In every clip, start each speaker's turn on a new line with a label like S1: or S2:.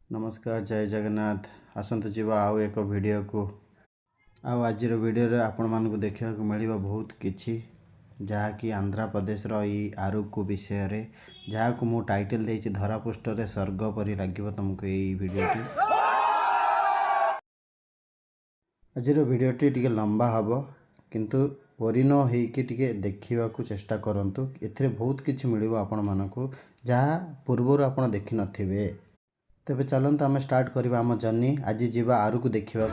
S1: नमस्कार जय जगन्नाथ आसंतु जीवा आउ एक वीडियो को आज वीडियो रे आपण मानक देखा मिल बहुत किछि जहाँकि आंध्र प्रदेश आरुकु विषय रे जहाँ मु टाइटल देछि धरापृष्ठ रे स्वर्ग परि लागिबो तुमको ये वीडियोटी। आज वीडियोटी टिके लंबा हबो किंतु परिन होइकि टिके देखिबा को चेष्टा करंतु। एथिरे बहुत किछि मिलिबो आपण मानकु जहाँ पूर्वरु आपण देखि नथिबे। तेबे चलते आम स्टार्ट करवा आम जर्नी। आज जीवा आरुकु देखा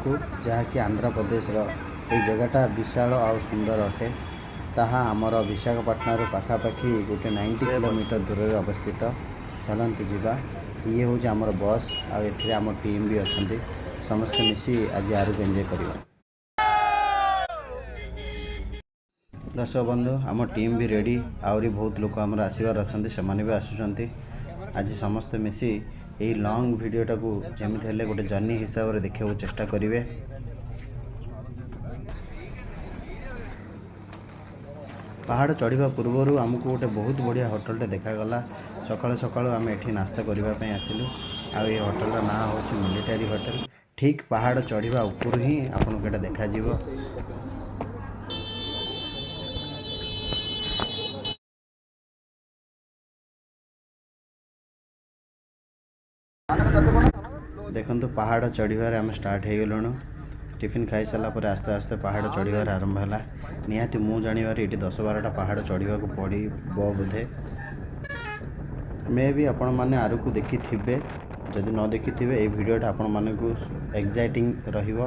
S1: जहाँकि आंध्र प्रदेश ये जगहटा विशाल आ सुंदर अटे। ताहा आमर विशाखापाटना पाखापाखि गोटे 90 किलोमीटर दूर में अवस्थित। चलते जीवा ये हूँ आमर बस आम टीम भी अच्छा समस्ते मिसी आज आरुकु एंजॉय करवा। दर्शक बंधु आम टीम भी रेडी आहरी बहुत लोक आमर आसबार अच्छा से भी आसुँच। आज समस्ते मिसी यही लॉन्ग वीडियोटा को जमीत हेले गोटे जर्नी हिसाब से देखा चेष्टा करेंगे। पहाड़ चढ़ा पूर्वर आमको गोटे बहुत बढ़िया होटलटे देखागला। सकाल सकाल आम एठी नास्ता करने आसिलु। आ ये होटल ना हूँ मिलिटारी होटल। ठीक पहाड़ चढ़ा ऊपर ही आपको ये देखा। देखो पहाड़ चढ़ार आम स्टार्ट हो गलुणु। टिफिन खाई सारापर आस्ते आस्ते पहाड़ चढ़ार आरंभ है। निहाती मु जानिबार ये 10-12टा पहाड़ चढ़ा पड़ो बोधे। मे भी आपण मैंने आरुकु देखि थे। जदि न देखि थे ये वीडियोटा आपण मानकु एक्साइटिंग रहिबो।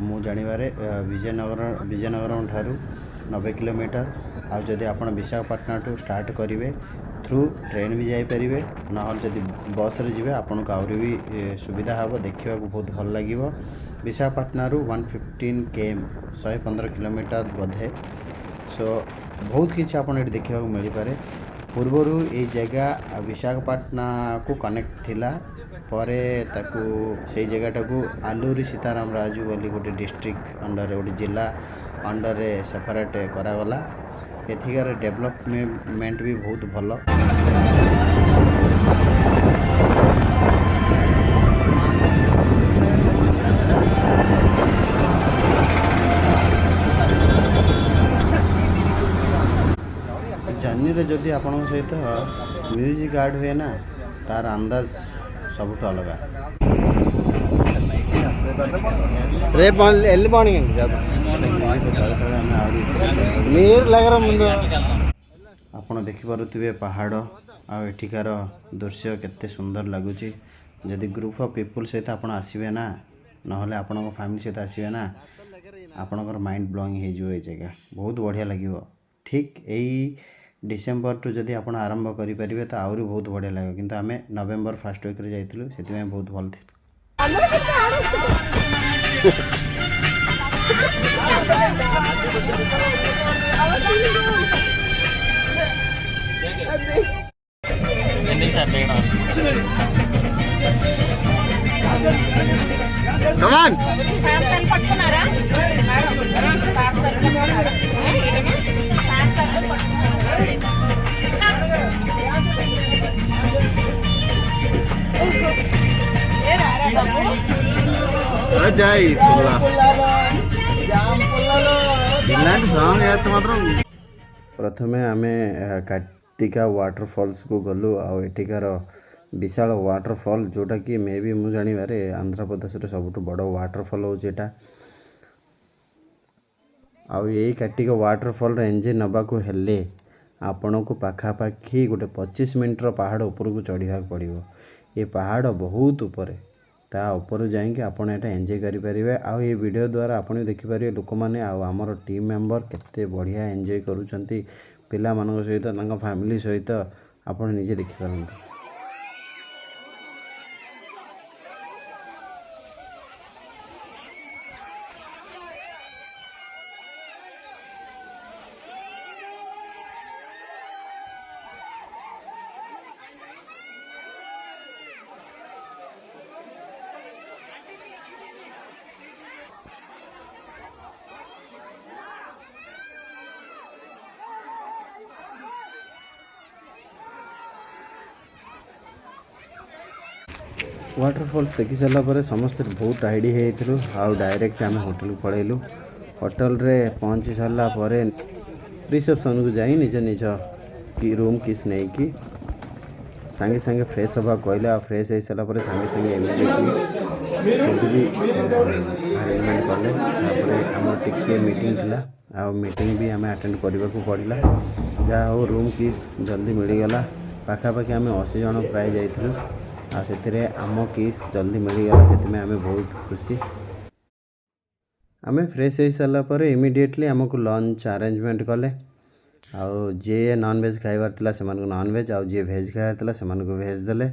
S1: मु जानिबारे विजयनगरम ठारू 90 किलोमीटर। आदि आप विशाखापाटना टू स्टार्ट करेंगे थ्रू ट्रेन भी जापरेंगे ना जदि बस रे जिवे आपन को आउरी भी सुविधा हम देखा बहुत भल लगे। विशाखापाटना 115 km 115 किलोमीटर बोधे। सो बहुत किसी आप देखा मिल पारे। पूर्वर ये जगह विशाखापाटना को कनेक्ट थिला परे ताकू से जगहटा को आलूरी सीताराम राजू बोली गोटे डिस्ट्रिक्ट अंडर गोटे जिला अंडर सेपरेट करागला। एथिकार डेवलपमेंट भी बहुत भल। जर्नी रे जदि आपण सहित म्यूजिक ऐड हुए ना तार अंदाज सबुठ अलग। आपड़ देखिपे पहाड़ आठिकार दृश्य केते सुंदर लगुच। जदि ग्रुप ऑफ पीपल सहित आप आसबे ना ना आपण फैमिली सहित आसबे ना आपणकर माइंड ब्लोइंग हो जगह बहुत बढ़िया लगे। ठीक यही डिसेम्बर टू जदि आप आरंभ करेंगे तो आहरी बहुत बढ़िया लगे। किंतु आम नवेम्बर फर्स्ट वीक जाइलु से बहुत भल थी। प्रथमे आम कार्तिका वाटरफॉल्स को गलु। आठिकार विशाल वाटरफॉल जोटा कि मे भी मु जानिबारे आंध्र प्रदेश रे सबुठ बड़ वाटरफॉल होची एटा। यही कार्तिक वाटरफॉल एंजॉय नबाकू हेले आपण को पाखापाखि गोटे 25 मिनट पहाड़ ऊपर को चढ़ा पड़ो। ये पहाड़ बहुत ऊपर ता ऊपर जाइए आपड़ एटा एंजॉय करेंगे। आउ ये वीडियो द्वारा आपड़ देखिपारे लोक मैंने आमर टीम मेंबर केते बढ़िया एंजॉय करुँच पिला मानक सहित फैमिली सहित आप निजे देखिपारंतु। वाटरफॉल्स देखी सारापर समस्त बहुत टायर्ड हो आउ डायरेक्ट आम होटल को पलैलु। होटल रे पहुँची सारापर रिसेप्शन को जाई निज निज की रूम किस नहीं कि सांगे सांगे फ्रेश हवा कहले आ फ्रेश हो सारापर सांगे सांगे इमिडिएटली फुड भी अरेंजमेंट कले। आम टिके मीटिंग थिला आ मीटिंग भी आम अटेंड करने को पड़ा। जहाँ हो रूम किस जल्दी मिलगला। पाखापाखि आम 80 जन प्राय जाइलु आ आम किस जल्दी मिलगला से आम बहुत खुशी। आम फ्रेश हो सारापर इमिडिएटली आमको लंच अरेंजमेंट कले। आउ जी नॉन वेज खाइबार थिला से नॉन वेज आउ जी भेज खाइबार थिला से भेज देले।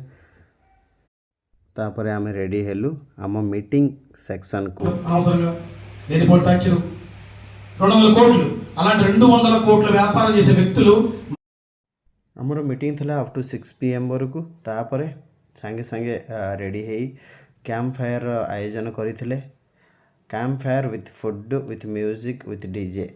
S1: तापर आम रेडी हेलु आम मीटिंग सेक्शन को।
S2: నేను పొట్టాచరు 200 కోట్లు అలాంటి 200 కోట్ల వ్యాపారం చేసే వ్యక్తులు
S1: हमर मीटिंग थिला अप टू 6 PM वरकू। तापर सांगे सांगे रेडी है कैंप फायर आयोजन करथिले। Camp fire with food with music with DJ.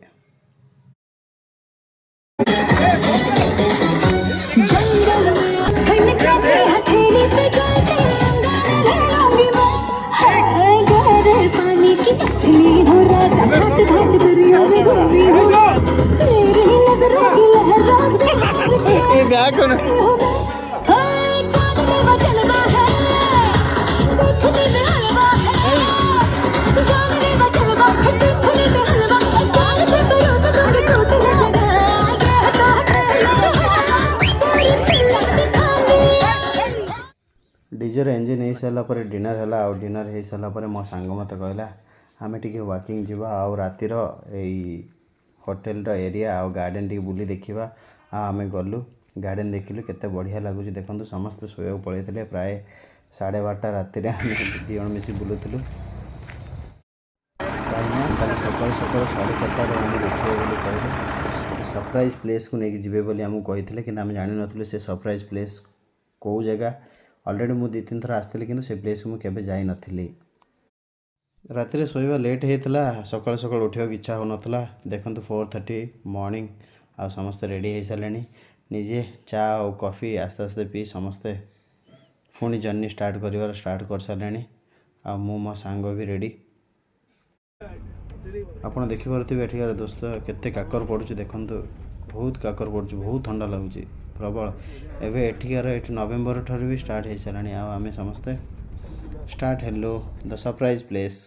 S1: DJ enjoy हो सारापर डिनर है। आ डिनर हो सारापर मो सांग मत कहला आम टी वाकिंग जावा आ रातिर होटेल एरिया आ गार्डन टी बुली देखा। आम गलु गार्डन देखिलु केते बढ़िया लगुच। देखो समस्त शोया पलैते प्राय 12:30 राति आम दी जन मिसी बुलूलु। कहीं सकाल सकाल 4:30 आम उठे बोली कहले सरप्राइज प्लेस को लेकिन जीवे बोली आमको कहते कि आम जान नु से सरप्राइज प्लेस कौ जगह। ऑलरेडी मु 2-3 थर आसती कि से प्लेस को मुझे जाई नथिली। राति शोवा लेट होता सकाल सकाल उठा इच्छा हो नाला। देखो 4:30 मॉर्निंग आ समस्ते रेडी हो सारे निजे चा और कॉफ़ी आस्ते आस्ते पी समस्ते पुणी जर्नी स्टार्ट कर सारे। आ मो सांग भी रेडी। आप देखिपे एठार दोस्त केते काकर पड़ुच। देखो बहुत काकर पड़ुच बहुत ठंडा लगुच प्रबल। एवं एठिकार ये नवेम्बर ठार भी स्टार्ट हो सारे। आम समस्ते start hello the surprise place.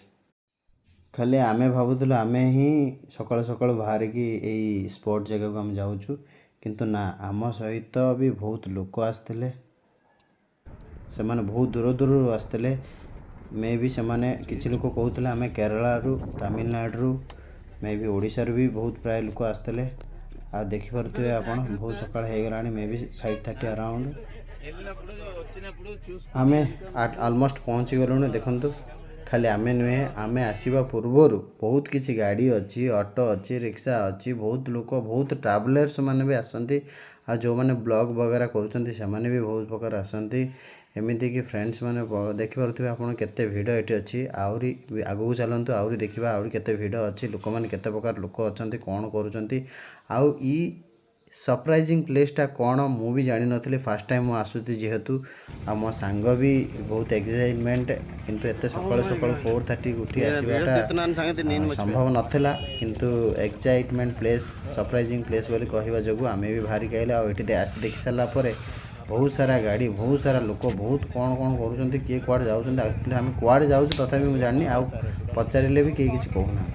S1: खाली आमे भावुलु आमे ही सकाल सकाल बाहर की यही स्पॉट जगह को आम जाऊँ किंतु ना आम सहित भी बहुत लोक आसते से बहुत दूर दूर आसते। मे भी से किसी लोग कहते आम केरला रु तमिलनाडु मे भी ओडिशा भी बहुत प्राय लोक आसते। आ देखिपे आप बहुत सकाल हो गला मे भी 5:30 अराउंड आम ऑलमोस्ट पहुँची गलुण। देखु खाली आम नुहे आम आसवा पूर्वर बहुत किसी गाड़ी अच्छी ऑटो अच्छी रिक्शा अच्छी बहुत लोक बहुत ट्रावेलर्स मैंने भी आसती। आ जो मैंने ब्लॉग वगैरह करुँच से भी बहुत प्रकार आसती। एमती कि फ्रेंड्स मैंने देखिपे आप केते भिड़ ये अच्छी आहरी आगू चलतु आहरी देखा आहरी केते भिड़ अच्छी लोक मैंने केते प्रकार लोक अच्छा कौन करुँच। आउ ई सरप्राइजिंग प्लेसटा कौन मु भी जानी नथली फर्स्ट टाइम आसुती जेहेतु आ मो सांग भी बहुत एक्साइटमेंट किंतु एते सकाल सकाल 4:30 उठी आसवाटा संभव नथिला किंतु एक्साइटमेंट प्लेस सरप्राइजिंग प्लेस बोली कहवा जो आम भी भारी कहले आ एठी आस देखि सारा पर बहुत सारा गाड़ी बहुत सारा लोक बहुत कौन कौन करुँच किए कुआड़े जाऊँ एक्चुअली आम कुआड़े जाऊँ तथा मुझे जानी आ पचारे भी किए किसी कहूना।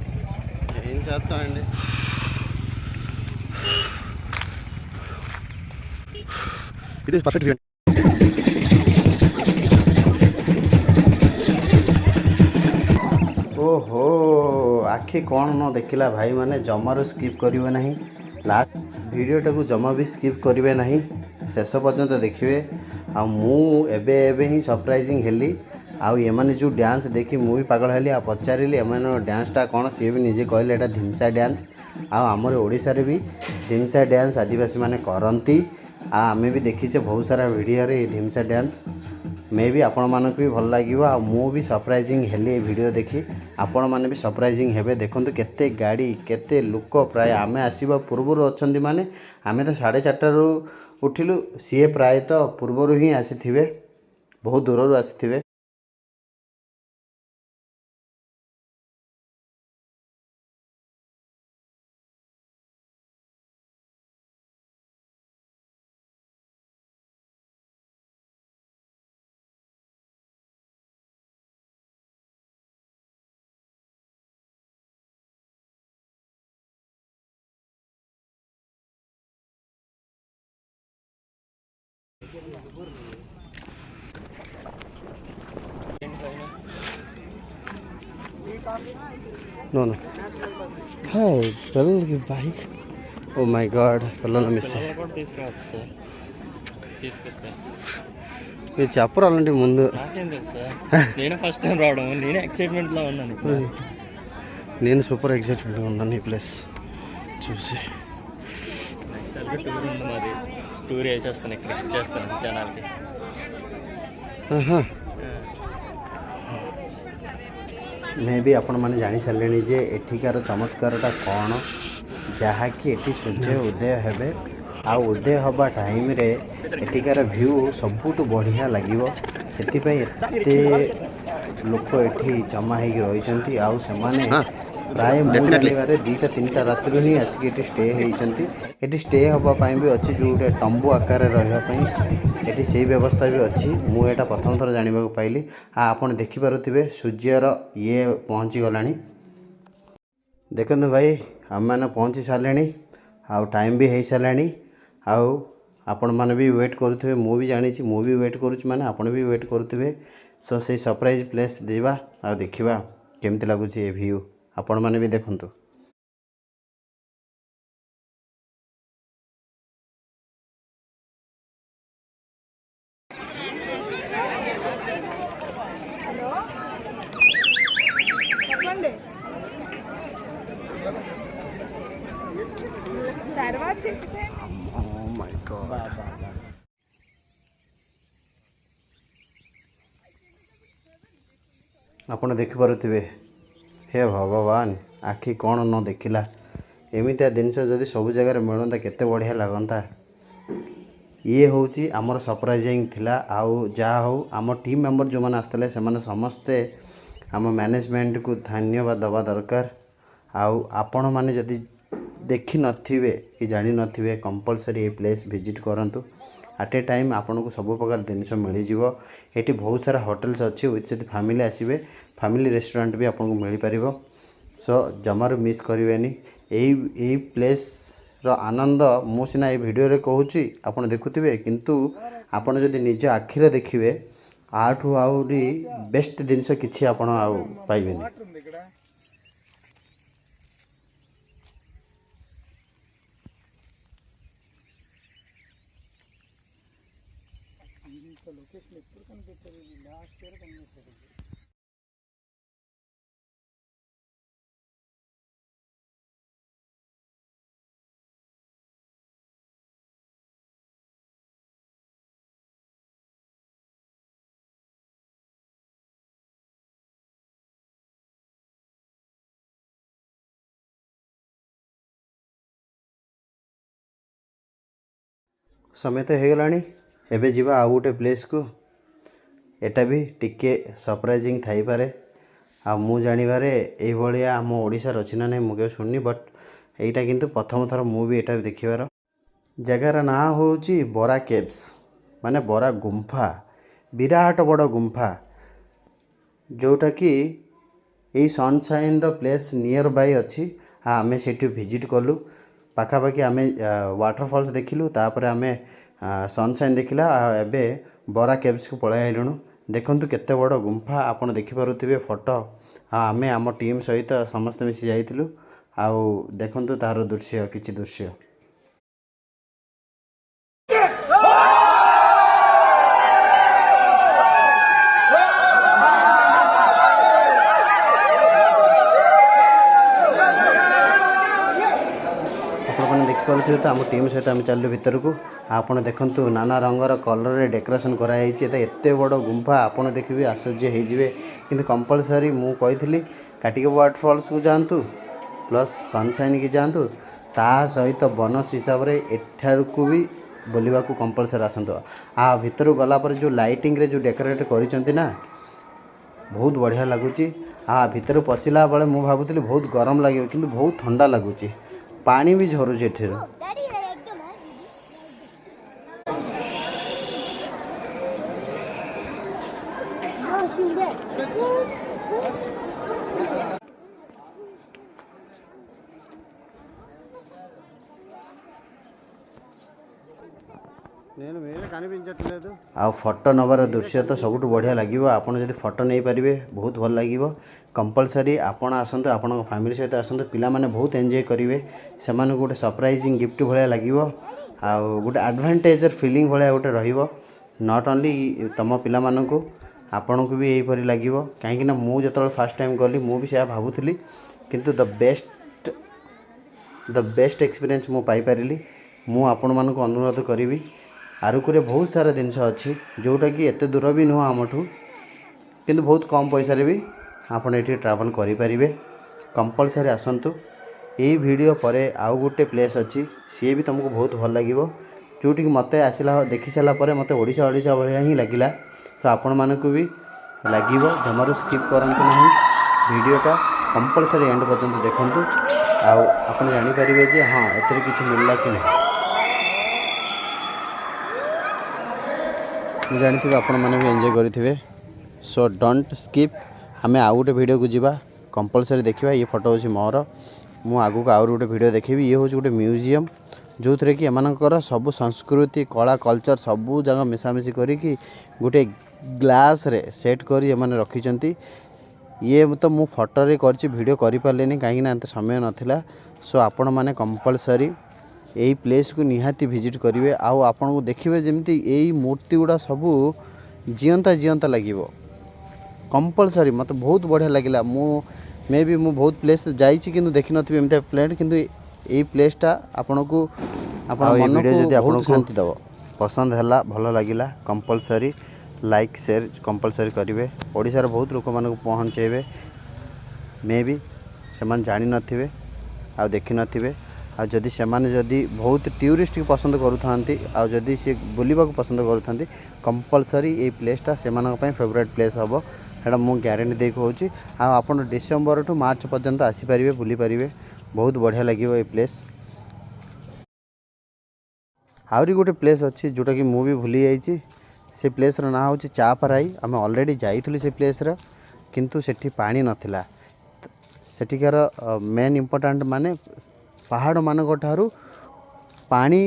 S3: It is perfect event.
S1: ओहो आखि कौन न देखला भाई माने जमारू स्किप करिवे नहीं। लास्ट वीडियोटा को जमा भी स्किप करिवे नहीं शेष पर्यंत देखिए। आ मु एबे एबे ही सरप्राइजिंग हेली। आउ एमाने जो डांस देखी मु भी पागल हेली। आ पचारिली एमाने डांसटा कौन सी भी निजे कहले एटा धिमसा डांस। आमर ओडिशा रे भी धिमसा डांस आदिवासी माने करंती। आमे भी देखीचे बहुत सारा वीडियो रे धिमसा डांस मे भी आपण मानक भी भल लागिवो। आ मु भी सरप्राइजिंग हेली वीडियो देखी आपण माने भी सरप्राइजिंग हेबे। देखंतु केते गाड़ी केते लोक प्राय आमे आसीबा पूर्वरु अछंती माने आमे तो 4:30 रु उठिलु सी प्राय तो पूर्वरु ही आसीथिबे बहुत दूररु आसीथिबे। No, no. Hey, పిల్లలకి బైక్. ఓ మై గాడ్, పిల్లలు మిస్
S4: తీసుకొస్తే
S1: మీరు చెప్పరు అలాంటి ముందు.
S4: నాకేం తెలుసు సార్, నేను ఫస్ట్ టైం రావడం, నేను ఎక్సైట్మెంట్లో ఉన్నాను.
S1: నేను సూపర్ ఎక్సైటెడ్గా ఉన్నాను ఈ ప్లేస్ చూసి.
S4: టూర్ ఉంది మరి, టూర్ వేసేస్తాను, ఇక్కడ ఇచ్చేస్తాను జనాలకి.
S1: ମେ ବି ଆପଣମାନେ ଜାଣିସାରିଲେଣି ଯେ ଏଠିକାର ଚମତ୍କାରଟା କ'ଣ, ଯାହାକି ଏଠି ସୂର୍ଯ୍ୟ ଉଦୟ ହେବେ ଆଉ ଉଦୟ ହେବା ଟାଇମ୍ରେ ଏଠିକାର ଭ୍ୟୁ ସବୁଠୁ ବଢ଼ିଆ ଲାଗିବ। ସେଥିପାଇଁ ଏତେ ଲୋକ ଏଠି ଜମା ହେଇକି ରହିଛନ୍ତି ଆଉ ସେମାନେ ପ୍ରାୟ ମୁଁ ଜାଣିବାରେ 2ଟା-3ଟା ରାତିରୁ ହିଁ ଆସିକି ଏଠି ଷ୍ଟେ ହେଇଛନ୍ତି। ଏଠି ଷ୍ଟେ ହେବା ପାଇଁ ବି ଅଛି, ଯେଉଁଟା ତମ୍ବୁ ଆକାରରେ ରହିବା ପାଇଁ ଏଠି ସେଇ ବ୍ୟବସ୍ଥା ବି ଅଛି। ମୁଁ ଏଇଟା ପ୍ରଥମ ଥର ଜାଣିବାକୁ ପାଇଲି। ଆପଣ ଦେଖିପାରୁଥିବେ ସୂର୍ଯ୍ୟର ଇଏ ପହଞ୍ଚିଗଲାଣି। ଦେଖନ୍ତୁ ଭାଇ, ଆମେମାନେ ପହଞ୍ଚି ସାରିଲେଣି ଆଉ ଟାଇମ୍ ବି ହେଇସାରିଲାଣି। ଆଉ ଆପଣମାନେ ବି ୱେଟ୍ କରୁଥିବେ, ମୁଁ ବି ଜାଣିଛି, ମୁଁ ବି ୱେଟ୍ କରୁଛି, ମାନେ ଆପଣ ବି ୱେଟ୍ କରୁଥିବେ। ସୋ ସେଇ ସରପ୍ରାଇଜ୍ ପ୍ଲେସ୍ ଯିବା ଆଉ ଦେଖିବା କେମିତି ଲାଗୁଛି ଏ ଭ୍ୟୁ, ଆପଣମାନେ ବି ଦେଖନ୍ତୁ। Oh my God. ଆପଣ ଦେଖିପାରୁଥିବେ, ହେ ଭଗବାନ, ଆଖି କ'ଣ ନ ଦେଖିଲା। ଏମିତିଆ ଜିନିଷ ଯଦି ସବୁ ଜାଗାରେ ମିଳନ୍ତା କେତେ ବଢ଼ିଆ ଲାଗନ୍ତା। ଇଏ ହେଉଛି ଆମର ସରପ୍ରାଇଜିଂ ଥିଲା। ଆଉ ଯାହା ହଉ, ଆମ ଟିମ୍ ମେମ୍ବର ଯେଉଁମାନେ ଆସିଥିଲେ ସେମାନେ ସମସ୍ତେ ଆମ ମ୍ୟାନେଜମେଣ୍ଟକୁ ଧନ୍ୟବାଦ ଦେବା ଦରକାର। ଆଉ ଆପଣମାନେ ଯଦି ଦେଖିନଥିବେ କି ଜାଣିନଥିବେ, କମ୍ପଲସରି ଏ ପ୍ଲେସ୍ ଭିଜିଟ୍ କରନ୍ତୁ। ଆଟ୍ ଏ ଟାଇମ୍ ଆପଣଙ୍କୁ ସବୁ ପ୍ରକାର ଜିନିଷ ମିଳିଯିବ। ଏଠି ବହୁତ ସାରା ହୋଟେଲ୍ସ ଅଛି, ଯଦି ଫ୍ୟାମିଲି ଆସିବେ ଫ୍ୟାମିଲି ରେଷ୍ଟୁରାଣ୍ଟ ବି ଆପଣଙ୍କୁ ମିଳିପାରିବ। ସୋ ଜମାରୁ ମିସ୍ କରିବେନି। ଏଇ ପ୍ଲେସ୍ର ଆନନ୍ଦ ମୁଁ ସିନା ଏଇ ଭିଡ଼ିଓରେ କହୁଛି, ଆପଣ ଦେଖୁଥିବେ, କିନ୍ତୁ ଆପଣ ଯଦି ନିଜ ଆଖିରେ ଦେଖିବେ ଆଠୁ ଆହୁରି ବେଷ୍ଟ ଜିନିଷ କିଛି ଆପଣ ଆଉ ପାଇବେନି। ସମୟ ତ ହେଇଗଲାଣି, ଏବେ ଯିବା ଆଉ ଗୋଟେ ପ୍ଲେସ୍କୁ। ଏଟା ବି ଟିକେ ସରପ୍ରାଇଜିଂ ଥାଇପାରେ। ଆଉ ମୁଁ ଜାଣିବାରେ ଏଇଭଳିଆ ଆମ ଓଡ଼ିଶାରେ ଅଛି ନା ନାହିଁ ମୁଁ କେବେ ଶୁଣିନି, ବଟ୍ ଏଇଟା କିନ୍ତୁ ପ୍ରଥମ ଥର ମୁଁ ବି ଏଇଟା ଦେଖିବାର। ଜାଗାର ନାଁ ହେଉଛି ବରା କେଭ୍ସ, ମାନେ ବରା ଗୁମ୍ଫା। ବିରାଟ ବଡ଼ ଗୁମ୍ଫା, ଯେଉଁଟାକି ଏଇ ସନସାଇନ୍ର ପ୍ଲେସ୍ ନିୟର ବାଇ ଅଛି। ଆମେ ସେଠି ଭିଜିଟ୍ କଲୁ। ପାଖାପାଖି ଆମେ ୱାଟରଫଲ୍ସ ଦେଖିଲୁ, ତାପରେ ଆମେ ସନସାଇନ୍ ଦେଖିଲା। ଏବେ ବରା କେଭ୍ସକୁ ପଳାଇ ଆଇଲୁଣୁ। ଦେଖନ୍ତୁ କେତେ ବଡ଼ ଗୁମ୍ଫା, ଆପଣ ଦେଖିପାରୁଥିବେ ଫଟୋ। ଆମେ ଆମ ଟିମ୍ ସହିତ ସମସ୍ତେ ମିଶି ଯାଇଥିଲୁ। ଆଉ ଦେଖନ୍ତୁ ତାହାର ଦୃଶ୍ୟ, କିଛି ଦୃଶ୍ୟ। ଆପଣମାନେ ଦେଖିପାରୁଥିବେ ତ, ଆମ ଟିମ୍ ସହିତ ଆମେ ଚାଲିଲୁ ଭିତରକୁ। ଆପଣ ଦେଖନ୍ତୁ ନାନା ରଙ୍ଗର କଲର୍ରେ ଡେକୋରେସନ୍ କରାଯାଇଛି। ଏତେ ବଡ଼ ଗୁମ୍ଫା ଆପଣ ଦେଖିବେ ଆଶ୍ଚର୍ଯ୍ୟ ହେଇଯିବେ। କିନ୍ତୁ କମ୍ପଲସରି ମୁଁ କହିଥିଲି କାଟିକ ୱାଟରଫଲ୍ସକୁ ଯାଆନ୍ତୁ, ପ୍ଲସ୍ ସନସାଇନ୍କି ଯାଆନ୍ତୁ, ତା ସହିତ ବୋନସ୍ ହିସାବରେ ଏଠାକୁ ବି ବୁଲିବାକୁ କମ୍ପଲସରି ଆସନ୍ତୁ। ଭିତରକୁ ଗଲା ପରେ ଯେଉଁ ଲାଇଟିଂରେ ଯେଉଁ ଡେକୋରେଟ୍ କରିଛନ୍ତି ନା, ବହୁତ ବଢ଼ିଆ ଲାଗୁଛି। ଭିତରୁ ପଶିଲା ବେଳେ ମୁଁ ଭାବୁଥିଲି ବହୁତ ଗରମ ଲାଗିବ, କିନ୍ତୁ ବହୁତ ଥଣ୍ଡା ଲାଗୁଛି। ପାଣି ବି ଝରୁଛି ଏଠିରୁ। నేను వేరే आ फोटो नबार दृश्य तो सब बढ़िया लगे आपड़ जब फोटो नहीं पारे बहुत भल लगे कंपलसरी आपण आसतु आपण फैमिली सहित आसतु पिला माने बहुत एंजॉय करेंगे से गोटे सरप्राइजिंग गिफ्ट भाया लगे आ गोटे एडवांटेजर फीलिंग भाया गोटे रहिबो नॉट ओनली तुम पिला मानकु आपन को भी यहीपरि लगे कहीं मुझे जो फास्ट टाइम गली मुझे भावुली किंतु द बेस्ट एक्सपीरियंस मु पाई पारिली मु आपण मानक अनुरोध करी आरुकुरे बहुत सारा जिनस अच्छी जोटा कि एत दूर भी नुह आमठू किंतु बहुत कम पैसा भी आपड़ ये ट्रैवल करें कंपलसरी आसतु यही वीडियो पर आउ गोटे प्लेस अच्छी सी भी तुमको बहुत भल लगे जोटि मत आसला देखी सारापर मत ओडिशा भाया ही लगिला तो आपण मानक भी लगे जमारू स्किप करंतु नहीं वीडियोटा कंपलसरी एंड पर्यंत देखंतु आप जानीपारे जे हाँ एतिर किसी मिलला कि नहीं जानी आपण मैंने भी एंजॉय करेंगे सो डोंट स्किप आम आउ गोटे वीडियो को जीवा कंपलसरी देखा ये फोटो हूँ मोर मु आगु को आउ गोटे वीडियो देखी ये हूँ गोटे म्यूजियम जो थे कि एमानकर सब संस्कृति कला कल्चर सबू जगह मिसामिशी करी गोटे ग्लास रे सेट करी एमाने रखिचंती ये तो मु फोटो रे करछि वीडियो करि पारलेनी काहे ना एते समय नथिला सो आपण माने कंपलसरी यही प्लेस को निहाती विजिट करेंगे आउ आपन को देखिए जमती यही मूर्ति गुड़ा सबू जीवंता जीवंता लगे कंपलसरी मत बहुत बढ़िया लगिला मे भी मु बहुत प्लेस जाइछि किंतु देखि नथिबे एमते प्लेन किंतु यही प्लेसटा आपन को आपन मन वीडियो जदी आपन शांति दबो पसंद हैला भलो लागिला कंपलसरी लाइक शेयर कंपलसरी करेंगे ओडिसा बहुत लोक मान को पहुँचेबे मे भी से जानी नथिबे आ देखि नथिबे आ जदि सेमाने जदि बहुत टूरिस्ट पसंद करूथांती आ जदि से बुलिबा को पसंद करूथांती कंपलसरी ये प्लेसटा सेमानक पय फेवरेट प्लेस हबो हेडा मु गारंटी दे कहूची आ आपण डिसेंबर टू मार्च पर्यंत आसी परिबे बुली परिबे बहुत बढ़िया लगिवो ये प्लेस आउरी गोटे प्लेस अच्छी जोटा कि मु भी भूली जाइछि से प्लेस रो ना होची चापराई आम ऑलरेडी जाइथुली से प्लेस रो किंतु सेठी पानी नथिला सेठिकार मेन इंपोर्टेंट माने पहाड़ मानक ठारू पानी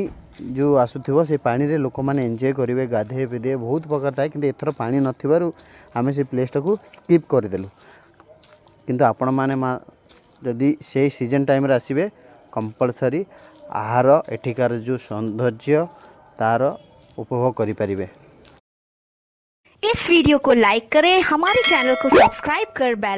S1: जो आसुथिबो से पानी रे लोक माने एंजॉय करेंगे गाधे पिधे बहुत प्रकार थाए किंतु एथर पानी नथिबारु आमे से प्लेसटा को स्किप करदेलु किंतु आपण माने जदि से सीजन टाइम रे आसीबे कंपलसरी आहार एठिकार जो सौंदर्य तार उपभोग करि परिबे।
S5: इस वीडियो को लाइक करें, हमारे चैनल को सब्सक्राइब कर बेल